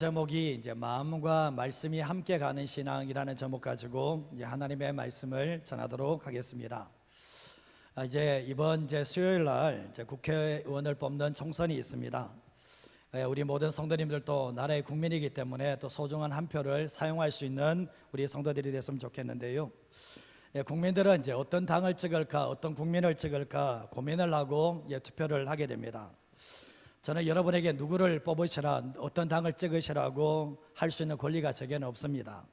제목이 이제 마음과 말씀이 함께 가는 신앙이라는 제목 가지고 이제 하나님의 말씀을 전하도록 하겠습니다. 이제 이번 수요일 날 국회의원을 뽑는 총선이 있습니다. 우리 모든 성도님들도 나라의 국민이기 때문에 또 소중한 한 표를 사용할 수 있는 우리 성도들이 됐으면 좋겠는데요. 국민들은 이제 어떤 당을 찍을까, 어떤 국민을 찍을까 고민을 하고 투표를 하게 됩니다. 저는 여러분에게 누구를 뽑으시라, 어떤 당을 찍으시라고 할 수 있는 권리가 제게는 없습니다.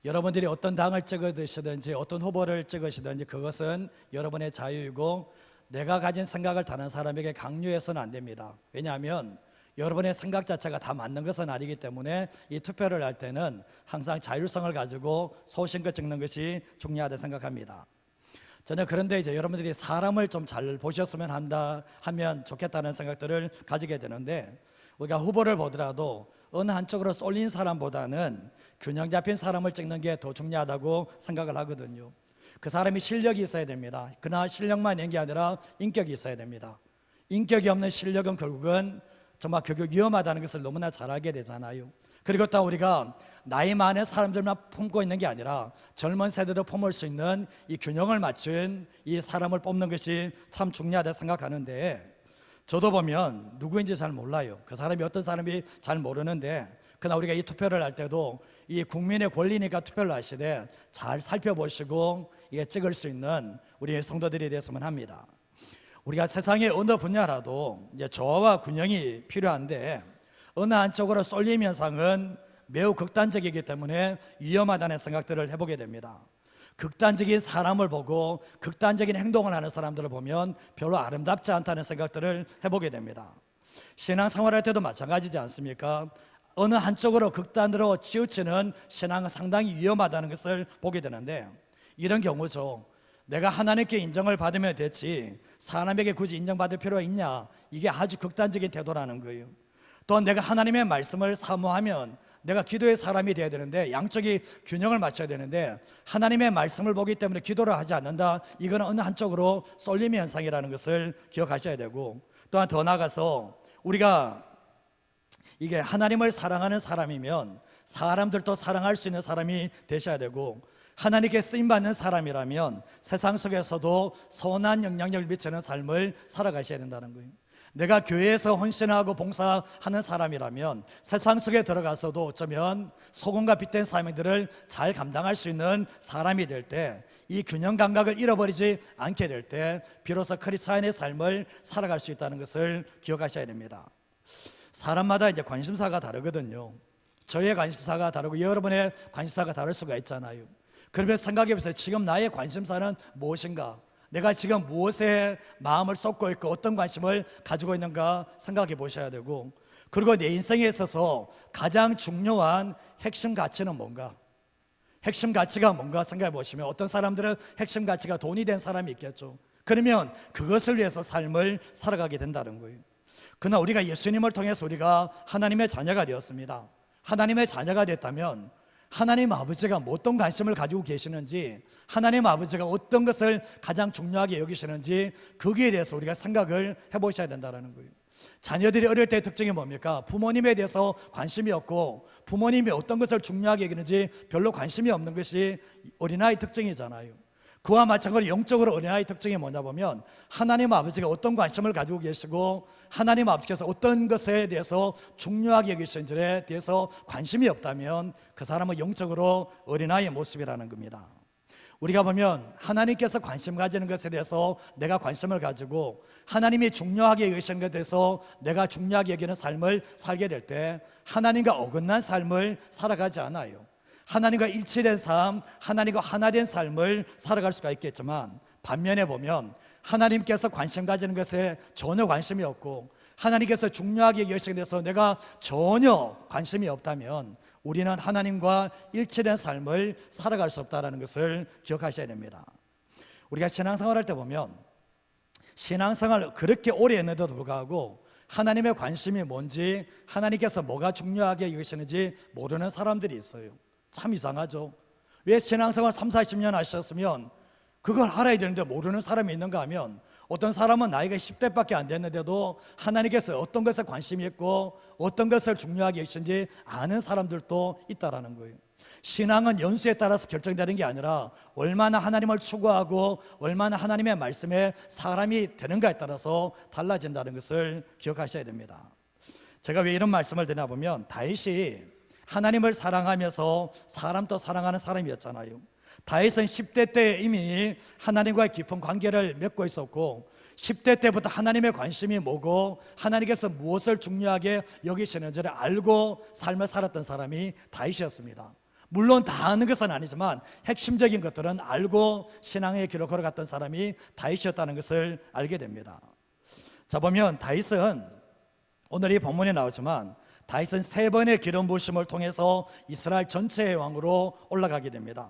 여러분들이 어떤 당을 찍으시든지 어떤 후보를 찍으시든지 그것은 여러분의 자유이고 내가 가진 생각을 다른 사람에게 강요해서는 안 됩니다. 왜냐하면 여러분의 생각 자체가 다 맞는 것은 아니기 때문에 이 투표를 할 때는 항상 자율성을 가지고 소신껏 찍는 것이 중요하다고 생각합니다. 저는 그런데 여러분들이 사람을 좀 잘 보셨으면 하면 좋겠다는 생각들을 가지게 되는데, 우리가 후보를 보더라도 어느 한쪽으로 쏠린 사람보다는 균형 잡힌 사람을 찍는 게 더 중요하다고 생각을 하거든요. 그 사람이 실력이 있어야 됩니다. 그러나 실력만 있는 게 아니라 인격이 있어야 됩니다. 인격이 없는 실력은 결국은 정말 위험하다는 것을 너무나 잘 알게 되잖아요. 그리고 또 우리가 나이 많은 사람들만 품고 있는 게 아니라 젊은 세대도 품을 수 있는 이 균형을 맞춘 이 사람을 뽑는 것이 참 중요하다고 생각하는데, 저도 보면 누구인지 잘 몰라요. 그 사람이 어떤 사람이 잘 모르는데, 그러나 우리가 이 투표를 할 때도 이 국민의 권리니까 투표를 하시되 잘 살펴보시고 찍을 수 있는 우리 성도들이 됐으면 합니다. 우리가 세상의 어느 분야라도 조화와 균형이 필요한데 어느 한쪽으로 쏠림 현상은 매우 극단적이기 때문에 위험하다는 생각들을 해보게 됩니다. 극단적인 사람을 보고 극단적인 행동을 하는 사람들을 보면 별로 아름답지 않다는 생각들을 해보게 됩니다. 신앙생활할 때도 마찬가지지 않습니까? 어느 한쪽으로 극단으로 치우치는 신앙은 상당히 위험하다는 것을 보게 되는데, 이런 경우죠. 내가 하나님께 인정을 받으면 됐지 사람에게 굳이 인정받을 필요가 있냐, 이게 아주 극단적인 태도라는 거예요. 또 내가 하나님의 말씀을 사모하면 내가 기도의 사람이 되어야 되는데 양쪽이 균형을 맞춰야 되는데 하나님의 말씀을 보기 때문에 기도를 하지 않는다, 이거는 어느 한쪽으로 쏠림의 현상이라는 것을 기억하셔야 되고, 또한 더 나아가서 우리가 이게 하나님을 사랑하는 사람이면 사람들도 사랑할 수 있는 사람이 되셔야 되고, 하나님께 쓰임받는 사람이라면 세상 속에서도 선한 영향력을 미치는 삶을 살아가셔야 된다는 거예요. 내가 교회에서 헌신하고 봉사하는 사람이라면 세상 속에 들어가서도 어쩌면 소금과 빛된 사명들을 잘 감당할 수 있는 사람이 될 때, 이 균형 감각을 잃어버리지 않게 될 때 비로소 크리스찬의 삶을 살아갈 수 있다는 것을 기억하셔야 됩니다. 사람마다 관심사가 다르거든요. 저의 관심사가 다르고 여러분의 관심사가 다를 수가 있잖아요. 그러면 생각해 보세요. 지금 나의 관심사는 무엇인가? 내가 지금 무엇에 마음을 쏟고 있고 어떤 관심을 가지고 있는가 생각해 보셔야 되고, 그리고 내 인생에 있어서 가장 중요한 핵심 가치는 뭔가? 핵심 가치가 뭔가 생각해 보시면 어떤 사람들은 핵심 가치가 돈이 된 사람이 있겠죠. 그러면 그것을 위해서 삶을 살아가게 된다는 거예요. 그러나 우리가 예수님을 통해서 우리가 하나님의 자녀가 되었습니다. 하나님의 자녀가 됐다면 하나님 아버지가 어떤 관심을 가지고 계시는지, 하나님 아버지가 어떤 것을 가장 중요하게 여기시는지 거기에 대해서 우리가 생각을 해보셔야 된다는 거예요. 자녀들이 어릴 때의 특징이 뭡니까? 부모님에 대해서 관심이 없고 부모님이 어떤 것을 중요하게 여기는지 별로 관심이 없는 것이 어린아이 특징이잖아요. 그와 마찬가지로 영적으로 어린아이 특징이 뭐냐 보면 하나님 아버지가 어떤 관심을 가지고 계시고 하나님 아버지께서 어떤 것에 대해서 중요하게 여기시는지에 대해서 관심이 없다면 그 사람은 영적으로 어린아이의 모습이라는 겁니다. 우리가 보면 하나님께서 관심 가지는 것에 대해서 내가 관심을 가지고 하나님이 중요하게 여기시는 것에 대해서 내가 중요하게 여기는 삶을 살게 될 때 하나님과 어긋난 삶을 살아가지 않아요. 하나님과 일치된 삶, 하나님과 하나 된 삶을 살아갈 수가 있겠지만, 반면에 보면 하나님께서 관심 가지는 것에 전혀 관심이 없고 하나님께서 중요하게 여기시는 데서 내가 전혀 관심이 없다면 우리는 하나님과 일치된 삶을 살아갈 수 없다는 것을 기억하셔야 됩니다. 우리가 신앙생활 할 때 보면 신앙생활을 그렇게 오래 했는데도 불구하고 하나님의 관심이 뭔지, 하나님께서 뭐가 중요하게 여기시는지 모르는 사람들이 있어요. 참 이상하죠. 왜 신앙생활 30, 40년 하셨으면 그걸 알아야 되는데 모르는 사람이 있는가 하면 어떤 사람은 나이가 10대밖에 안 됐는데도 하나님께서 어떤 것에 관심이 있고 어떤 것을 중요하게 여기신지 아는 사람들도 있다라는 거예요. 신앙은 연수에 따라서 결정되는 게 아니라 얼마나 하나님을 추구하고 얼마나 하나님의 말씀에 사람이 되는가에 따라서 달라진다는 것을 기억하셔야 됩니다. 제가 왜 이런 말씀을 드리나 보면 다윗이 하나님을 사랑하면서 사람도 사랑하는 사람이었잖아요. 다윗은 10대 때 이미 하나님과의 깊은 관계를 맺고 있었고 10대 때부터 하나님의 관심이 뭐고 하나님께서 무엇을 중요하게 여기시는지를 알고 삶을 살았던 사람이 다윗이었습니다. 물론 다 아는 것은 아니지만 핵심적인 것들은 알고 신앙의 길을 걸어갔던 사람이 다윗이었다는 것을 알게 됩니다. 자, 보면 다윗은 오늘 이 본문에 나오지만 다윗은 3번의 기름 부으심을 통해서 이스라엘 전체의 왕으로 올라가게 됩니다.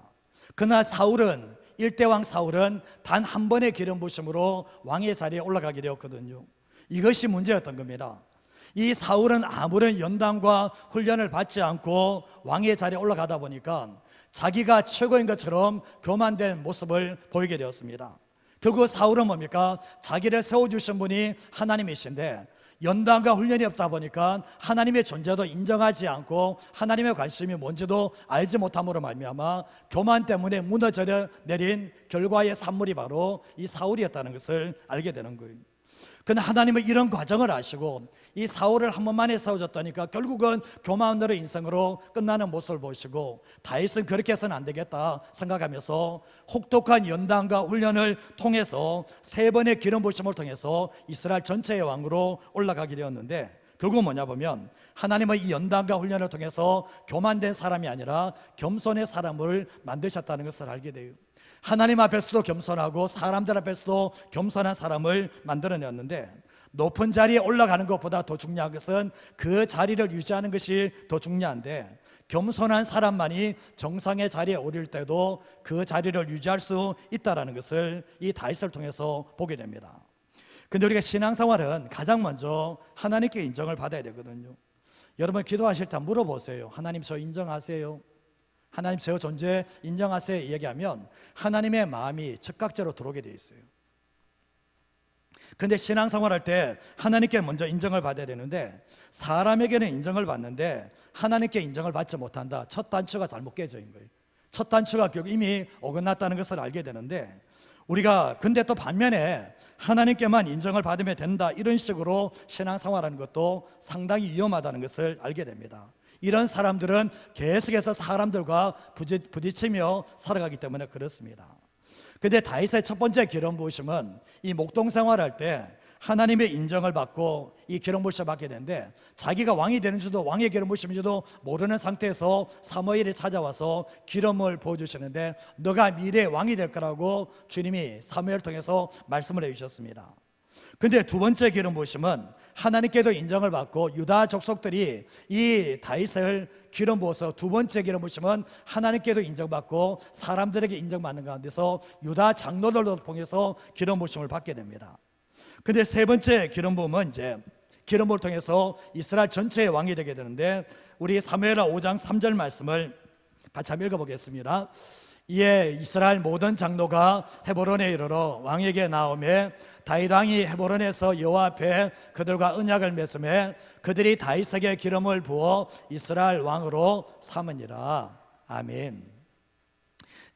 그러나 사울은 1대 왕 사울은 단 한 번의 기름 부으심으로 왕의 자리에 올라가게 되었거든요. 이것이 문제였던 겁니다. 이 사울은 아무런 연단과 훈련을 받지 않고 왕의 자리에 올라가다 보니까 자기가 최고인 것처럼 교만된 모습을 보이게 되었습니다. 결국 사울은 뭡니까? 자기를 세워주신 분이 하나님이신데 연단과 훈련이 없다 보니까 하나님의 존재도 인정하지 않고 하나님의 관심이 뭔지도 알지 못함으로 말미암아 교만 때문에 무너져 내린 결과의 산물이 바로 이 사울이었다는 것을 알게 되는 거예요. 그러나 하나님은 이런 과정을 아시고 이 사울을 한 번만에 세워줬다니까 결국은 교만으로 인생으로 끝나는 모습을 보시고 다윗은 그렇게 해서는 안 되겠다 생각하면서 혹독한 연단과 훈련을 통해서 3번의 기름 부으심을 통해서 이스라엘 전체의 왕으로 올라가게 되었는데 결국은 뭐냐 보면 하나님은 이 연단과 훈련을 통해서 교만된 사람이 아니라 겸손의 사람을 만드셨다는 것을 알게 돼요. 하나님 앞에서도 겸손하고 사람들 앞에서도 겸손한 사람을 만들어냈는데 높은 자리에 올라가는 것보다 더 중요한 것은 그 자리를 유지하는 것이 더 중요한데 겸손한 사람만이 정상의 자리에 오를 때도 그 자리를 유지할 수 있다는 것을 이 다윗을 통해서 보게 됩니다. 근데 우리가 신앙생활은 가장 먼저 하나님께 인정을 받아야 되거든요. 여러분 기도하실 때 물어보세요. 하나님 저 인정하세요? 하나님 제 존재 인정하세요 얘기하면 하나님의 마음이 즉각적으로 들어오게 되어 있어요. 근데 신앙생활할 때 하나님께 먼저 인정을 받아야 되는데 사람에게는 인정을 받는데 하나님께 인정을 받지 못한다. 첫 단추가 잘못 깨져인 거예요. 첫 단추가 결국 이미 어긋났다는 것을 알게 되는데 우리가 근데 또 반면에 하나님께만 인정을 받으면 된다 이런 식으로 신앙생활하는 것도 상당히 위험하다는 것을 알게 됩니다. 이런 사람들은 계속해서 사람들과 부딪히며 살아가기 때문에 그렇습니다. 그런데 다윗의 첫 번째 기름 부으심은 이 목동 생활할 때 하나님의 인정을 받고 이 기름 부으심을 받게 되는데 자기가 왕이 되는지도 왕의 기름 부으심인지도 모르는 상태에서 사무엘이 찾아와서 기름을 부어주시는데 너가 미래의 왕이 될 거라고 주님이 사무엘을 통해서 말씀을 해주셨습니다. 근데 두 번째 기름 부으심은 하나님께도 인정을 받고 유다 족속들이 이 다윗을 기름 부어서 두 번째 기름 부으심은 하나님께도 인정받고 사람들에게 인정받는 가운데서 유다 장로들도 통해서 기름 부으심을 받게 됩니다. 근데 세 번째 기름 부음은 이제 기름 부음을 통해서 이스라엘 전체의 왕이 되게 되는데 우리 사무엘하 5장 3절 말씀을 같이 한번 읽어보겠습니다. 이에 이스라엘 모든 장로가 헤브론에 이르러 왕에게 나오매 다윗 왕이 헤브론에서 여호와 앞에 그들과 언약을 맺음에 그들이 다윗에게 기름을 부어 이스라엘 왕으로 삼으니라. 아멘.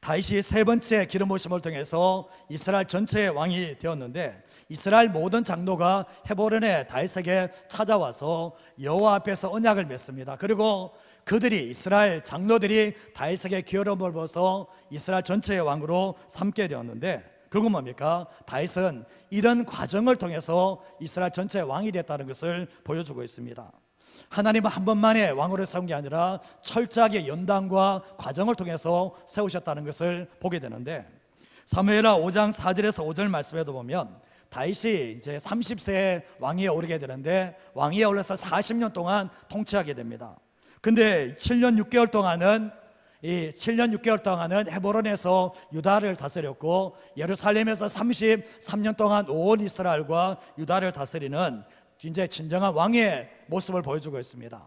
다윗이 세 번째 기름 부으심을 통해서 이스라엘 전체의 왕이 되었는데 이스라엘 모든 장로가 헤브론에 다윗에게 찾아와서 여호와 앞에서 언약을 맺습니다. 그리고 그들이 이스라엘 장로들이 다윗에게 기름을 부어서 이스라엘 전체의 왕으로 삼게 되었는데 결국 뭡니까? 다윗은 이런 과정을 통해서 이스라엘 전체의 왕이 됐다는 것을 보여주고 있습니다. 하나님은 한 번만에 왕으로 세운 게 아니라 철저하게 연단과 과정을 통해서 세우셨다는 것을 보게 되는데 사무엘하 5장 4절에서 5절 말씀에도 보면 다윗이 이제 30세에 왕위에 오르게 되는데 왕위에 올라서 40년 동안 통치하게 됩니다. 근데 7년 6개월 동안은 헤브론에서 유다를 다스렸고 예루살렘에서 33년 동안 온 이스라엘과 유다를 다스리는 이제 진정한 왕의 모습을 보여주고 있습니다.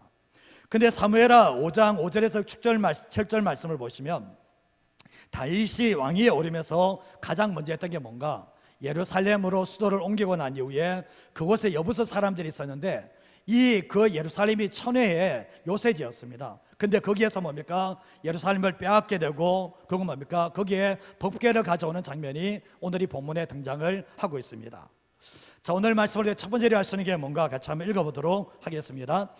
근데 사무엘하 5장 5절에서 7절 말씀을 보시면 다윗이 왕위에 오르면서 가장 먼저 했던 게 뭔가? 예루살렘으로 수도를 옮기고 난 이후에 그곳에 여부서 사람들이 있었는데 그 예루살렘이 천혜의 요새지였습니다. 근데 거기에서 뭡니까? 예루살렘을 빼앗게 되고 그리고 뭡니까? 거기에 법궤를 가져오는 장면이 오늘 이 본문에 등장을 하고 있습니다. 자, 오늘 말씀을 첫 번째로 할 수 있는 게 뭔가 같이 한번 읽어보도록 하겠습니다.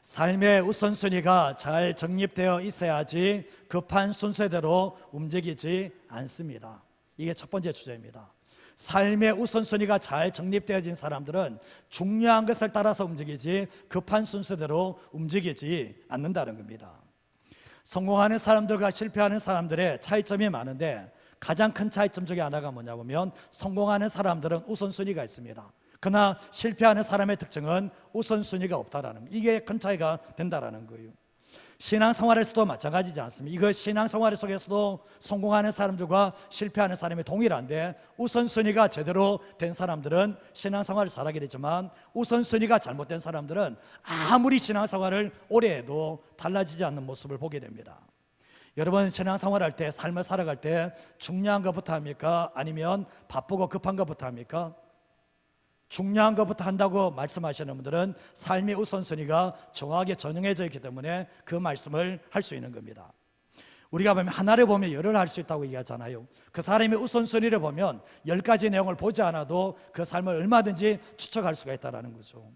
삶의 우선순위가 잘 정립되어 있어야지 급한 순서대로 움직이지 않습니다. 이게 첫 번째 주제입니다. 삶의 우선순위가 잘 정립되어진 사람들은 중요한 것을 따라서 움직이지 급한 순서대로 움직이지 않는다는 겁니다. 성공하는 사람들과 실패하는 사람들의 차이점이 많은데 가장 큰 차이점 중에 하나가 뭐냐 보면 성공하는 사람들은 우선순위가 있습니다. 그러나 실패하는 사람의 특징은 우선순위가 없다라는 거예요. 이게 큰 차이가 된다라는 거예요. 신앙생활에서도 마찬가지지 않습니까? 이거 신앙생활 속에서도 성공하는 사람들과 실패하는 사람이 동일한데 우선순위가 제대로 된 사람들은 신앙생활을 잘하게 되지만 우선순위가 잘못된 사람들은 아무리 신앙생활을 오래 해도 달라지지 않는 모습을 보게 됩니다. 여러분 신앙생활할 때 삶을 살아갈 때 중요한 것부터 합니까? 아니면 바쁘고 급한 것부터 합니까? 중요한 것부터 한다고 말씀하시는 분들은 삶의 우선순위가 정확하게 전형해져 있기 때문에 그 말씀을 할 수 있는 겁니다. 우리가 보면 하나를 보면 열을 할 수 있다고 얘기하잖아요. 그 사람의 우선순위를 보면 10가지 내용을 보지 않아도 그 삶을 얼마든지 추측할 수가 있다는 거죠.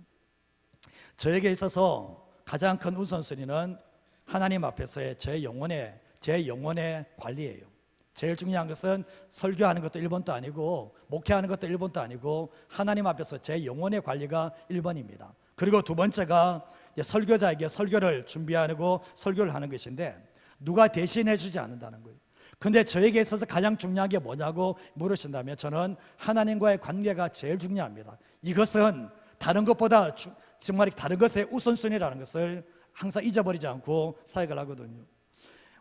저에게 있어서 가장 큰 우선순위는 하나님 앞에서의 제 영혼의 관리예요. 제일 중요한 것은 설교하는 것도 1번도 아니고 목회하는 것도 1번도 아니고 하나님 앞에서 제 영혼의 관리가 1번입니다. 그리고 두 번째가 설교자에게 설교를 준비하고 설교를 하는 것인데 누가 대신해 주지 않는다는 거예요. 근데 저에게 있어서 가장 중요한 게 뭐냐고 물으신다면 저는 하나님과의 관계가 제일 중요합니다. 이것은 다른 것보다 정말 다른 것의 우선순위라는 것을 항상 잊어버리지 않고 사역을 하거든요.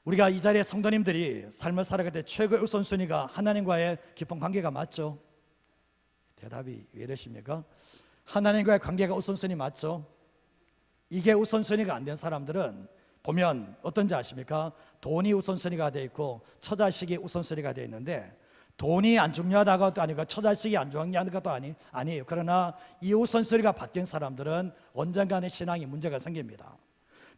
우리가 이 자리에 성도님들이 삶을 살아갈 때 최고의 우선순위가 하나님과의 깊은 관계가 맞죠? 대답이 왜 이러십니까? 하나님과의 관계가 우선순위 맞죠? 이게 우선순위가 안 된 사람들은 보면 어떤지 아십니까? 돈이 우선순위가 되어 있고 처자식이 우선순위가 되어 있는데 돈이 안 중요하다고도 아니고 처자식이 안 중요한 것도 아니에요. 그러나 이 우선순위가 바뀐 사람들은 언젠가는 신앙이 문제가 생깁니다.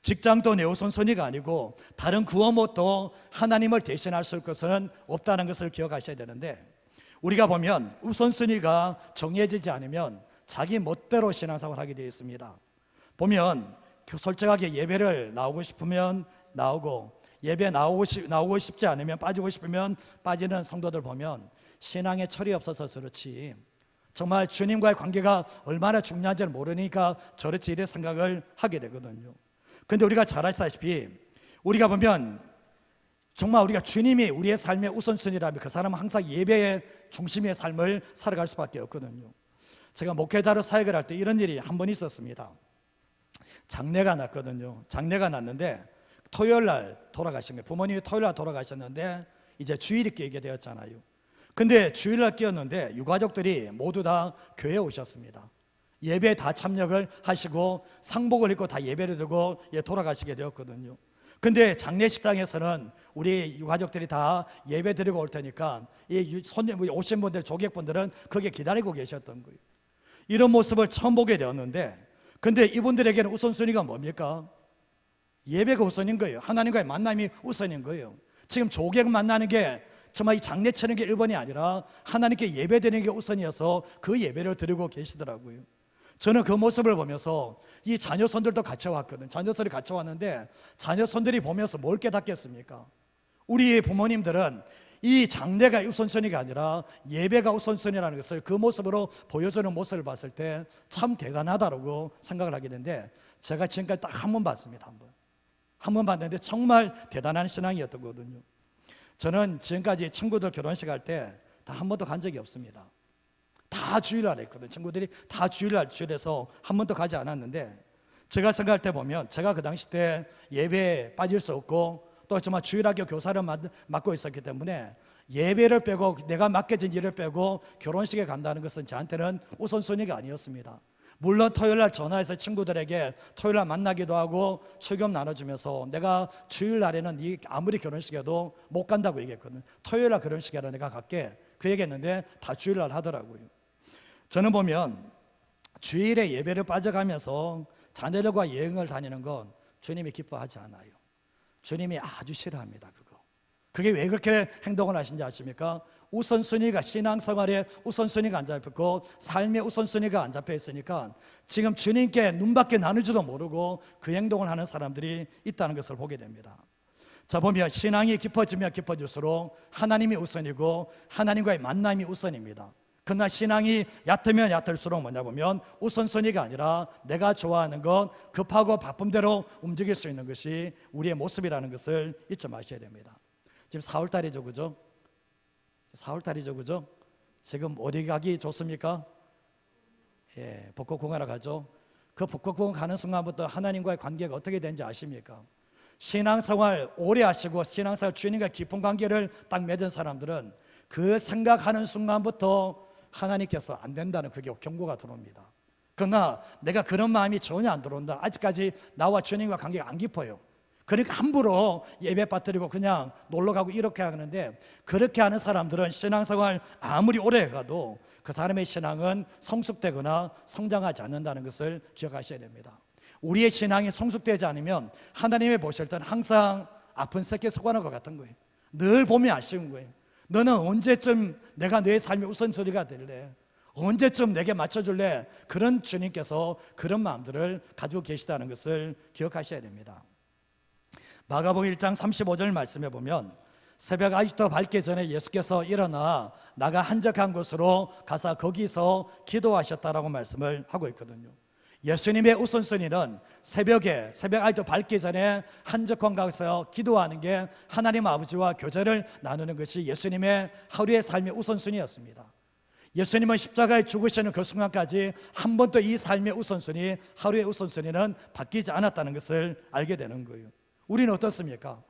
직장도 내 우선순위가 아니고 다른 구원도 하나님을 대신할 수 있을 것은 없다는 것을 기억하셔야 되는데 우리가 보면 우선순위가 정해지지 않으면 자기 멋대로 신앙생활을 하게 되어 있습니다. 보면 솔직하게 예배를 나오고 싶으면 나오고 예배 나오고 싶지 않으면 빠지고 싶으면 빠지는 성도들 보면 신앙에 철이 없어서 그렇지 정말 주님과의 관계가 얼마나 중요한지를 모르니까 저렇지 이래 생각을 하게 되거든요. 그런데 우리가 잘 아시다시피 우리가 보면 정말 우리가 주님이 우리의 삶의 우선순위라면 그 사람은 항상 예배의 중심의 삶을 살아갈 수밖에 없거든요. 제가 목회자로 사역을 할 때 이런 일이 한 번 있었습니다. 장례가 났거든요. 장례가 났는데 토요일 날 돌아가신 거예요. 부모님이 토요일 날 돌아가셨는데 이제 주일이 끼게 되었잖아요. 근데 주일 날 끼었는데 유가족들이 모두 다 교회에 오셨습니다. 예배에 다 참여를 하시고 상복을 입고 다 예배를 드리고 돌아가시게 되었거든요. 근데 장례식장에서는 우리 유가족들이 다 예배 드리고 올 테니까 이 손님 오신 분들 조객분들은 거기에 기다리고 계셨던 거예요. 이런 모습을 처음 보게 되었는데 근데 이분들에게는 우선순위가 뭡니까? 예배가 우선인 거예요. 하나님과의 만남이 우선인 거예요. 지금 조객 만나는 게 정말 이 장례 치는 게 1번이 아니라 하나님께 예배 드리는 게 우선이어서 그 예배를 드리고 계시더라고요. 저는 그 모습을 보면서 이 자녀손들도 같이 왔거든요. 자녀손들이 같이 왔는데 자녀손들이 보면서 뭘 깨닫겠습니까? 우리 부모님들은 이 장례가 우선순위가 아니라 예배가 우선순위라는 것을 그 모습으로 보여주는 모습을 봤을 때 참 대단하다고 생각을 하게 되는데 제가 지금까지 딱 한 번 봤습니다. 한 번 봤는데 정말 대단한 신앙이었던 거거든요. 저는 지금까지 친구들 결혼식 할 때 다 한 번도 간 적이 없습니다. 다 주일날 했거든요. 친구들이 다 주일해서 한 번도 가지 않았는데 제가 생각할 때 보면 제가 그 당시 때 예배에 빠질 수 없고 또 정말 주일학교 교사를 맡고 있었기 때문에 예배를 빼고 내가 맡겨진 일을 빼고 결혼식에 간다는 것은 저한테는 우선순위가 아니었습니다. 물론 토요일날 전화해서 친구들에게 토요일날 만나기도 하고 축욕 나눠주면서 내가 주일날에는 아무리 결혼식에도 못 간다고 얘기했거든요. 토요일날 결혼식에 내가 갈게. 그 얘기했는데 다 주일날 하더라고요. 저는 보면 주일에 예배를 빠져가면서 자녀들과 여행을 다니는 건 주님이 기뻐하지 않아요. 주님이 아주 싫어합니다. 그게 왜 그렇게 행동을 하신지 아십니까? 우선순위가, 신앙생활에 우선순위가 안 잡혔고 삶의 우선순위가 안 잡혀 있으니까 지금 주님께 눈밖에 나누지도 모르고 그 행동을 하는 사람들이 있다는 것을 보게 됩니다. 자, 보면 신앙이 깊어지면 깊어질수록 하나님이 우선이고 하나님과의 만남이 우선입니다. 그러나 신앙이 얕으면 얕을수록 뭐냐 보면 우선순위가 아니라 내가 좋아하는 것, 급하고 바쁨대로 움직일 수 있는 것이 우리의 모습이라는 것을 잊지 마셔야 됩니다. 지금 4월달이죠, 그죠? 4월달이죠, 그죠? 지금 어디 가기 좋습니까? 벚꽃공원에 가죠. 그 벚꽃공원 가는 순간부터 하나님과의 관계가 어떻게 되는지 아십니까? 신앙생활 오래 하시고 신앙생활 주님과 깊은 관계를 딱 맺은 사람들은 그 생각하는 순간부터 하나님께서 안 된다는 그게 경고가 들어옵니다. 그러나 내가 그런 마음이 전혀 안 들어온다. 아직까지 나와 주님과 관계가 안 깊어요. 그러니까 함부로 예배 빠뜨리고 그냥 놀러 가고 이렇게 하는데, 그렇게 하는 사람들은 신앙생활 아무리 오래 가도 그 사람의 신앙은 성숙되거나 성장하지 않는다는 것을 기억하셔야 됩니다. 우리의 신앙이 성숙되지 않으면 하나님이 보실 때는 항상 아픈 새끼 속아는 것 같은 거예요. 늘 보면 아쉬운 거예요. 너는 언제쯤 내가 너의 삶의 우선순위가 될래? 언제쯤 내게 맞춰줄래? 그런 주님께서 그런 마음들을 가지고 계시다는 것을 기억하셔야 됩니다. 마가복음 1장 35절 말씀해 보면 새벽 아직도 밝기 전에 예수께서 일어나 나가 한적한 곳으로 가서 거기서 기도하셨다라고 말씀을 하고 있거든요. 예수님의 우선순위는 새벽 아직도 밝기 전에 한적한 곳에서 기도하는 게 하나님 아버지와 교제를 나누는 것이 예수님의 하루의 삶의 우선순위였습니다. 예수님은 십자가에 죽으시는 그 순간까지 한 번도 이 삶의 우선순위, 하루의 우선순위는 바뀌지 않았다는 것을 알게 되는 거예요. 우리는 어떻습니까?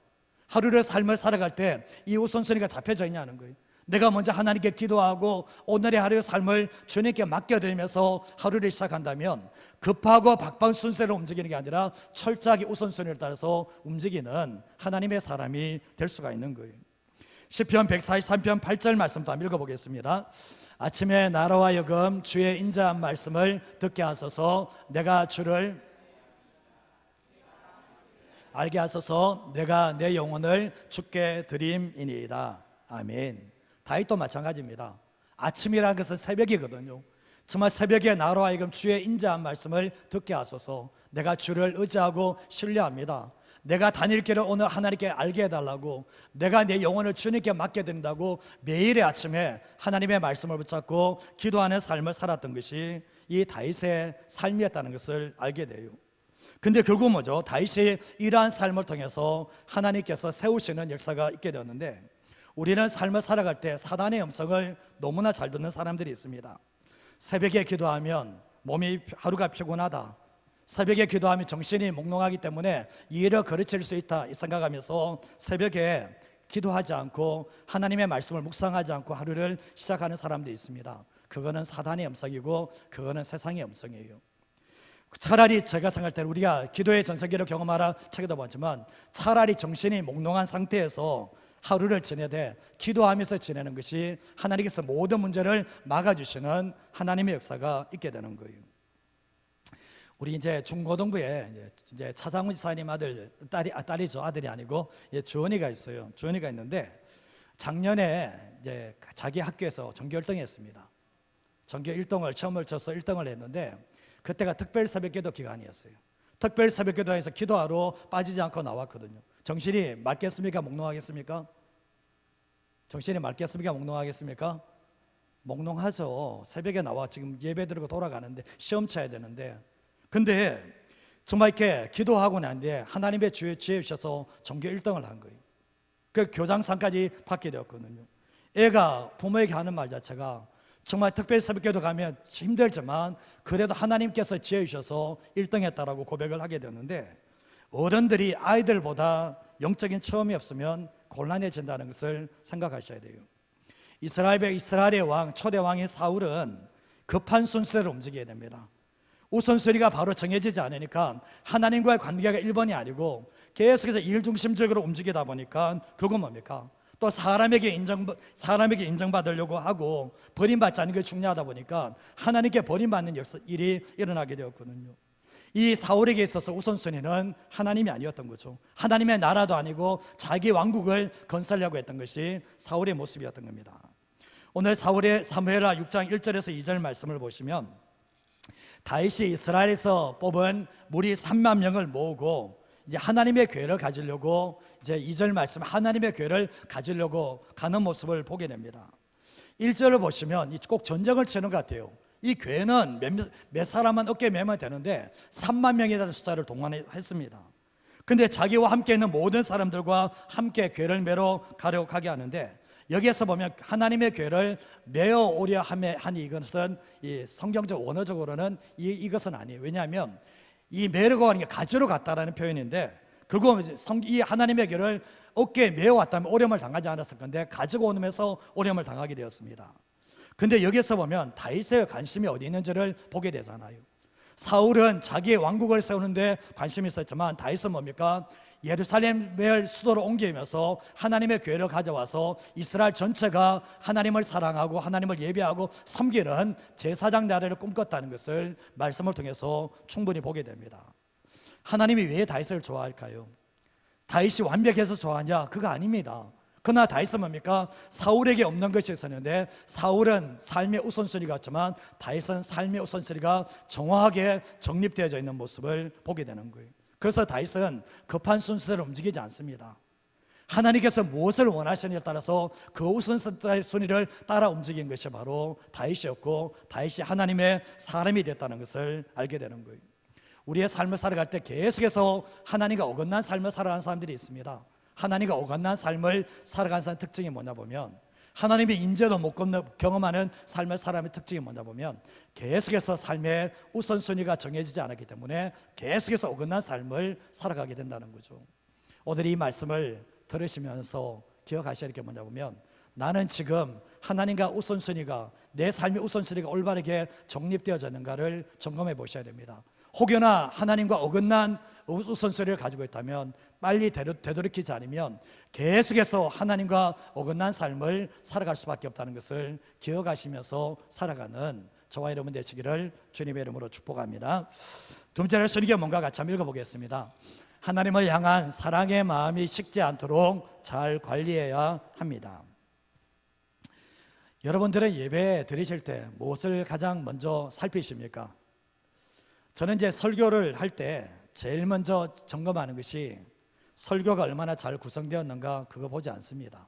하루의 삶을 살아갈 때 이 우선순위가 잡혀져 있냐는 거예요. 내가 먼저 하나님께 기도하고 오늘의 하루의 삶을 주님께 맡겨드리면서 하루를 시작한다면 급하고 바쁜 순서대로 움직이는 게 아니라 철저하게 우선순위를 따라서 움직이는 하나님의 사람이 될 수가 있는 거예요. 시편 143편 8절 말씀도 한번 읽어보겠습니다. 아침에 나로 하여금 주의 인자한 말씀을 듣게 하소서. 내가 주를 알게 하소서. 내가 내 영혼을 주께 드림이니이다. 아멘. 다윗도 마찬가지입니다. 아침이라는 것은 새벽이거든요. 정말 새벽에 나로 하여금 주의 인자한 말씀을 듣게 하소서. 내가 주를 의지하고 신뢰합니다. 내가 다닐 길을 오늘 하나님께 알게 해달라고, 내가 내 영혼을 주님께 맡겨드린다고 매일의 아침에 하나님의 말씀을 붙잡고 기도하는 삶을 살았던 것이 이 다윗의 삶이었다는 것을 알게 돼요. 근데 결국 뭐죠? 다윗이 이러한 삶을 통해서 하나님께서 세우시는 역사가 있게 되었는데, 우리는 삶을 살아갈 때 사단의 음성을 너무나 잘 듣는 사람들이 있습니다. 새벽에 기도하면 몸이 하루가 피곤하다, 새벽에 기도하면 정신이 몽롱하기 때문에 일을 거르칠 수 있다 이 생각하면서 새벽에 기도하지 않고 하나님의 말씀을 묵상하지 않고 하루를 시작하는 사람들이 있습니다. 그거는 사단의 음성이고 그거는 세상의 음성이에요. 차라리 제가 생각할 때는 우리가 기도의 전성기를 경험하라 책에도 봤지만 차라리 정신이 몽롱한 상태에서 하루를 지내되 기도하면서 지내는 것이 하나님께서 모든 문제를 막아주시는 하나님의 역사가 있게 되는 거예요. 우리 이제 중고등부에 이제 차장훈 지사님 딸이죠. 아들이 아니고 주원이가 있어요. 주원이가 있는데 작년에 이제 자기 학교에서 전교 1등 했습니다. 전교 1등을 시험을 쳐서 1등을 했는데 그때가 특별 새벽기도 기간이었어요. 특별 새벽기도에서 기도하러 빠지지 않고 나왔거든요. 정신이 맑겠습니까? 몽롱하겠습니까? 정신이 맑겠습니까? 몽롱하겠습니까? 몽롱하죠. 새벽에 나와 지금 예배 드리고 돌아가는데 시험 쳐야 되는데, 근데 정말 이렇게 기도하고 난 뒤에 하나님의 지혜 주셔서 전교 1등을 한 거예요. 그 교장상까지 받게 되었거든요. 애가 부모에게 하는 말 자체가 정말 특별 새벽기도 가면 힘들지만 그래도 하나님께서 지혜 주셔서 1등 했다라고 고백을 하게 되는데, 어른들이 아이들보다 영적인 체험이 없으면 곤란해진다는 것을 생각하셔야 돼요. 이스라엘의 왕, 초대 왕인 사울은 급한 순서대로 움직여야 됩니다. 우선순위가 바로 정해지지 않으니까 하나님과의 관계가 1번이 아니고 계속해서 일 중심적으로 움직이다 보니까 결국 뭡니까? 또 사람에게 인정받으려고 하고 버림받지 않는 게 중요하다 보니까 하나님께 버림받는 일이 일어나게 되었거든요. 이 사울에게 있어서 우선순위는 하나님이 아니었던 거죠. 하나님의 나라도 아니고 자기 왕국을 건설하려고 했던 것이 사울의 모습이었던 겁니다. 오늘 사무엘하 6장 1절에서 2절 말씀을 보시면 다윗이 이스라엘에서 뽑은 무리 3만 명을 모으고 이제 하나님의 교회를 가지려고 이제 2절 말씀 하나님의 교회를 가지려고 가는 모습을 보게 됩니다. 1절을 보시면 꼭 전쟁을 치는 것 같아요. 이 교회는 몇 사람만 어깨에 매면 되는데 3만 명이라는 숫자를 동원했습니다. 근데 자기와 함께 있는 모든 사람들과 함께 교회를 매러 가게 하는데 여기에서 보면 하나님의 교회를 매어 오려 하니 이것은 이 성경적 원어적으로는 이것은 아니에요. 왜냐하면 이 매려고 하는 게 가지러 갔다라는 표현인데 결국 이 하나님의 교회를 어깨에 매어 왔다면 오렴을 당하지 않았을 건데 가지고 오면서 오렴을 당하게 되었습니다. 근데 여기서 보면 다윗의 관심이 어디 있는지를 보게 되잖아요. 사울은 자기의 왕국을 세우는데 관심이 있었지만 다윗은 뭡니까? 예루살렘을 수도로 옮기면서 하나님의 교회를 가져와서 이스라엘 전체가 하나님을 사랑하고 하나님을 예배하고 섬기는 제사장 나라를 꿈꿨다는 것을 말씀을 통해서 충분히 보게 됩니다. 하나님이 왜 다윗을 좋아할까요? 다윗이 완벽해서 좋아하냐? 그거 아닙니다. 그러나 다윗은 뭡니까? 사울에게 없는 것이 있었는데 사울은 삶의 우선순위가 있지만 다윗은 삶의 우선순위가 정확하게 정립되어져 있는 모습을 보게 되는 거예요. 그래서 다윗은 급한 순서대로 움직이지 않습니다. 하나님께서 무엇을 원하시느냐에 따라서 그 우선순위를 따라 움직인 것이 바로 다윗이었고 다윗이 하나님의 사람이 됐다는 것을 알게 되는 거예요. 우리의 삶을 살아갈 때 계속해서 하나님과 어긋난 삶을 살아가는 사람들이 있습니다. 하나님과 어긋난 삶을 살아가는 사람의 특징이 뭐냐 보면 하나님의 인재도 못 경험하는 삶을 살아가는 특징이 뭐냐 보면 계속해서 삶의 우선순위가 정해지지 않았기 때문에 계속해서 어긋난 삶을 살아가게 된다는 거죠. 오늘 이 말씀을 들으시면서 기억하셔야 할 게 뭐냐 보면 나는 지금 하나님과 우선순위가 내 삶의 우선순위가 올바르게 정립되어졌는가를 점검해 보셔야 됩니다. 혹여나 하나님과 어긋난 우선순위를 가지고 있다면 빨리 되돌이키지 않으면 계속해서 하나님과 어긋난 삶을 살아갈 수밖에 없다는 것을 기억하시면서 살아가는 저와 여러분 되시기를 주님의 이름으로 축복합니다. 두 번째로 순위계명과 같이 한번 읽어보겠습니다. 하나님을 향한 사랑의 마음이 식지 않도록 잘 관리해야 합니다. 여러분들은 예배 드리실 때 무엇을 가장 먼저 살피십니까? 저는 이제 설교를 할 때 제일 먼저 점검하는 것이 설교가 얼마나 잘 구성되었는가 그거 보지 않습니다.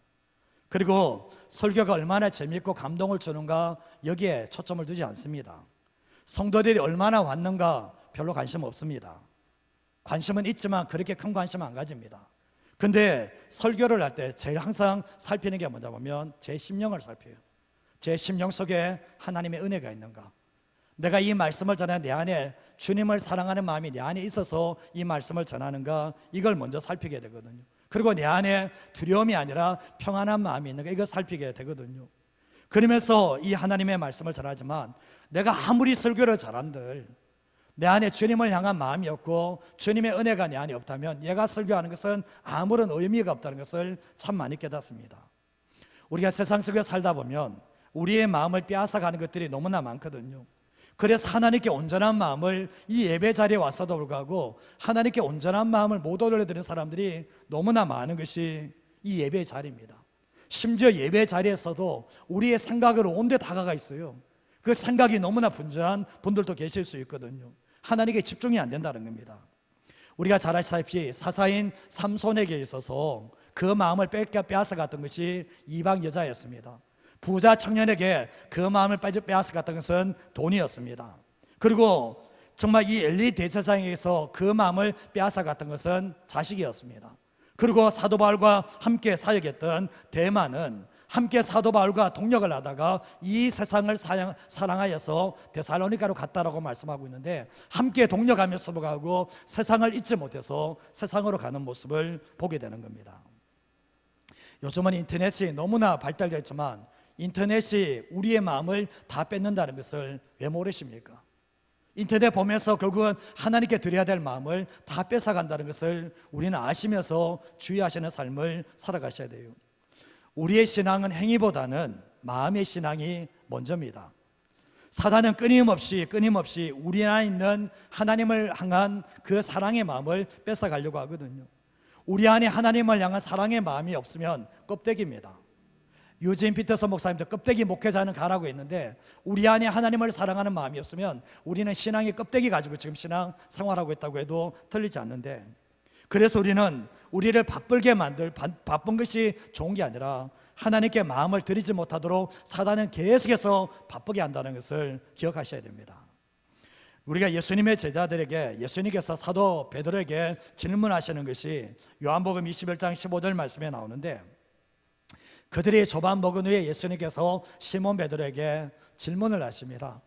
그리고 설교가 얼마나 재미있고 감동을 주는가 여기에 초점을 두지 않습니다. 성도들이 얼마나 왔는가 별로 관심 없습니다. 관심은 있지만 그렇게 큰 관심은 안 가집니다. 근데 설교를 할 때 제일 항상 살피는 게 뭐냐 보면 제 심령을 살펴요. 제 심령 속에 하나님의 은혜가 있는가, 내가 이 말씀을 전해 내 안에 주님을 사랑하는 마음이 내 안에 있어서 이 말씀을 전하는가, 이걸 먼저 살피게 되거든요. 그리고 내 안에 두려움이 아니라 평안한 마음이 있는가, 이걸 살피게 되거든요. 그러면서 이 하나님의 말씀을 전하지만 내가 아무리 설교를 잘한들 내 안에 주님을 향한 마음이 없고 주님의 은혜가 내 안에 없다면 내가 설교하는 것은 아무런 의미가 없다는 것을 참 많이 깨닫습니다. 우리가 세상 속에 살다 보면 우리의 마음을 빼앗아가는 것들이 너무나 많거든요. 그래서 하나님께 온전한 마음을 이 예배 자리에 왔어도 불구하고 하나님께 온전한 마음을 못 올려드리는 사람들이 너무나 많은 것이 이 예배 자리입니다. 심지어 예배 자리에서도 우리의 생각으로 온데 다가가 있어요. 그 생각이 너무나 분주한 분들도 계실 수 있거든요. 하나님께 집중이 안 된다는 겁니다. 우리가 잘 아시다시피 사사인 삼손에게 있어서 그 마음을 빼앗아갔던 것이 이방 여자였습니다. 부자 청년에게 그 마음을 빼앗아갔던 것은 돈이었습니다. 그리고 정말 이 엘리 대제사장에게서 그 마음을 빼앗아갔던 것은 자식이었습니다. 그리고 사도 바울과 함께 사역했던 대만은 함께 사도 바울과 동역을 하다가 이 세상을 사랑하여서 데살로니가로 갔다라고 말씀하고 있는데, 함께 동역하면서 불구하고 세상을 잊지 못해서 세상으로 가는 모습을 보게 되는 겁니다. 요즘은 인터넷이 너무나 발달되어 있지만 인터넷이 우리의 마음을 다 뺏는다는 것을 왜 모르십니까? 인터넷 보면서 결국은 하나님께 드려야 될 마음을 다 뺏어간다는 것을 우리는 아시면서 주의하시는 삶을 살아가셔야 돼요. 우리의 신앙은 행위보다는 마음의 신앙이 먼저입니다. 사단은 끊임없이 우리 안에 있는 하나님을 향한 그 사랑의 마음을 뺏어가려고 하거든요. 우리 안에 하나님을 향한 사랑의 마음이 없으면 껍데기입니다. 유진 피터슨 목사님도 껍데기 목회자는 가라고 했는데, 우리 안에 하나님을 사랑하는 마음이 없으면 우리는 신앙의 껍데기 가지고 지금 신앙 생활하고 있다고 해도 틀리지 않는데, 그래서 우리는 우리를 바쁘게 바쁜 것이 좋은 게 아니라 하나님께 마음을 들이지 못하도록 사단은 계속해서 바쁘게 한다는 것을 기억하셔야 됩니다. 우리가 예수님의 제자들에게, 예수님께서 사도 베드로에게 질문하시는 것이 요한복음 21장 15절 말씀에 나오는데, 그들이 조반 먹은 후에 예수님께서 시몬 베드로에게 질문을 하십니다.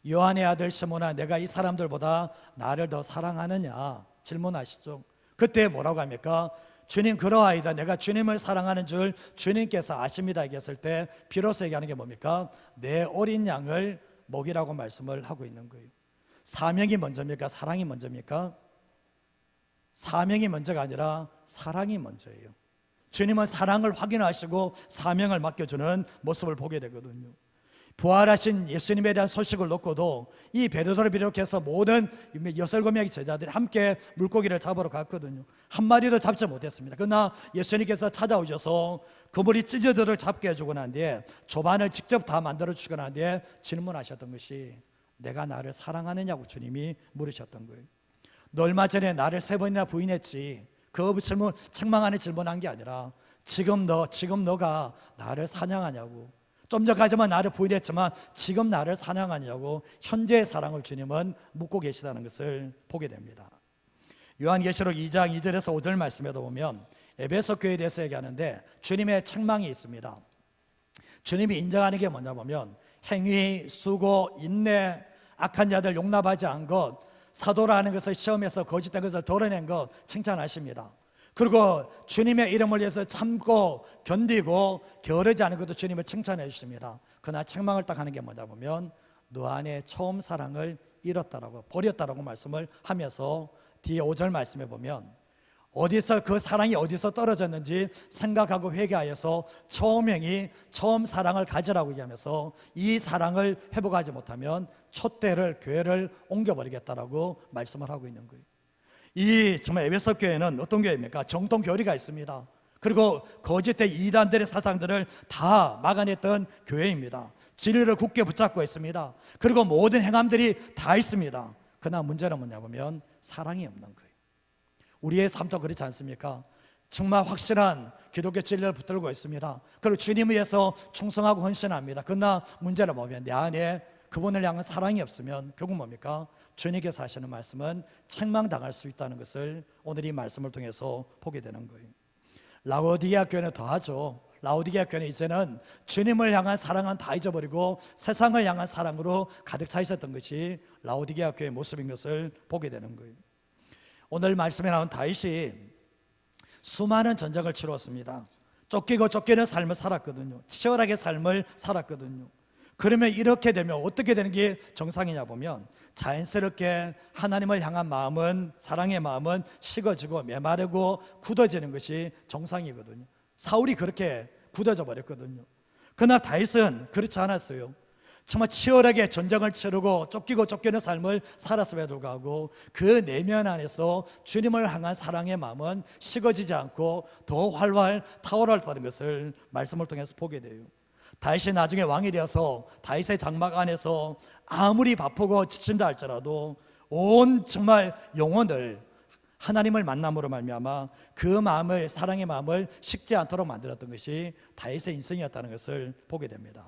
요한의 아들 시몬아, 내가 이 사람들보다 나를 더 사랑하느냐 질문하시죠. 그때 뭐라고 합니까? 주님, 그러하이다. 내가 주님을 사랑하는 줄 주님께서 아십니다 얘기했을 때 비로소 얘기하는 게 뭡니까? 내 어린 양을 먹이라고 말씀을 하고 있는 거예요. 사명이 먼저입니까? 사랑이 먼저입니까? 사명이 먼저가 아니라 사랑이 먼저예요. 주님은 사랑을 확인하시고 사명을 맡겨주는 모습을 보게 되거든요. 부활하신 예수님에 대한 소식을 놓고도 이 베드로를 비롯해서 모든 6-7명의 제자들이 함께 물고기를 잡으러 갔거든요. 한 마리도 잡지 못했습니다. 그러나 예수님께서 찾아오셔서 그물이 찢어들어 잡게 해주고 난 뒤에 조반을 직접 다 만들어 주시고 난 뒤에 질문하셨던 것이, 내가 나를 사랑하느냐고 주님이 물으셨던 거예요. 너 얼마 전에 나를 3번이나 부인했지. 그 질문, 책망하는 질문한 게 아니라 지금 너가 나를 사랑하냐고. 좀 전까지만 나를 부인했지만 지금 나를 사랑하냐고 현재의 사랑을 주님은 묻고 계시다는 것을 보게 됩니다. 요한계시록 2장 2절에서 5절 말씀에도 보면 에베소 교회에 대해서 얘기하는데 주님의 책망이 있습니다. 주님이 인정하는 게 뭐냐 보면 행위, 수고, 인내, 악한 자들 용납하지 않은 것, 사도라는 것을 시험해서 거짓된 것을 드러낸 것 칭찬하십니다. 그리고 주님의 이름을 위해서 참고 견디고 게으르지 않은 것도 주님을 칭찬해 주십니다. 그러나 책망을 딱 하는 게 뭐냐 보면 너 안에 처음 사랑을 잃었다라고, 버렸다라고 말씀을 하면서 뒤에 5절 말씀에 보면 어디서 그 사랑이 어디서 떨어졌는지 생각하고 회개하여서 처음 사랑을 가지라고 얘기하면서 이 사랑을 회복하지 못하면 촛대를, 교회를 옮겨버리겠다라고 말씀을 하고 있는 거예요. 이 정말 에베소 교회는 어떤 교회입니까? 정통 교리가 있습니다. 그리고 거짓된 이단들의 사상들을 다 막아냈던 교회입니다. 진리를 굳게 붙잡고 있습니다. 그리고 모든 행함들이 다 있습니다. 그러나 문제는 뭐냐 보면 사랑이 없는 거예요. 우리의 삶도 그렇지 않습니까? 정말 확실한 기독교 진리를 붙들고 있습니다. 그리고 주님을 위해서 충성하고 헌신합니다. 그러나 문제는 뭐냐면 내 안에 그분을 향한 사랑이 없으면 결국 뭡니까? 주님께서 하시는 말씀은 책망당할 수 있다는 것을 오늘 이 말씀을 통해서 보게 되는 거예요. 라오디게아 교회는 더하죠. 라오디게아 교회는 이제는 주님을 향한 사랑은 다 잊어버리고 세상을 향한 사랑으로 가득 차 있었던 것이 라오디게아 교회의 모습인 것을 보게 되는 거예요. 오늘 말씀에 나온 다윗이 수많은 전쟁을 치루었습니다. 쫓기고 쫓기는 삶을 살았거든요. 치열하게 삶을 살았거든요. 그러면 이렇게 되면 어떻게 되는 게 정상이냐 보면 자연스럽게 하나님을 향한 마음은, 사랑의 마음은 식어지고 메마르고 굳어지는 것이 정상이거든요. 사울이 그렇게 굳어져 버렸거든요. 그러나 다윗은 그렇지 않았어요. 정말 치열하게 전쟁을 치르고 쫓기고 쫓기는 삶을 살았음에도 불구하고 그 내면 안에서 주님을 향한 사랑의 마음은 식어지지 않고 더 활활 타오르는 것을 말씀을 통해서 보게 돼요. 다윗이 나중에 왕이 되어서 다윗의 장막 안에서 아무리 바쁘고 지친다 할지라도 온 정말 영혼을 하나님을 만남으로 말미암아 그 마음을, 사랑의 마음을 식지 않도록 만들었던 것이 다윗의 인생이었다는 것을 보게 됩니다.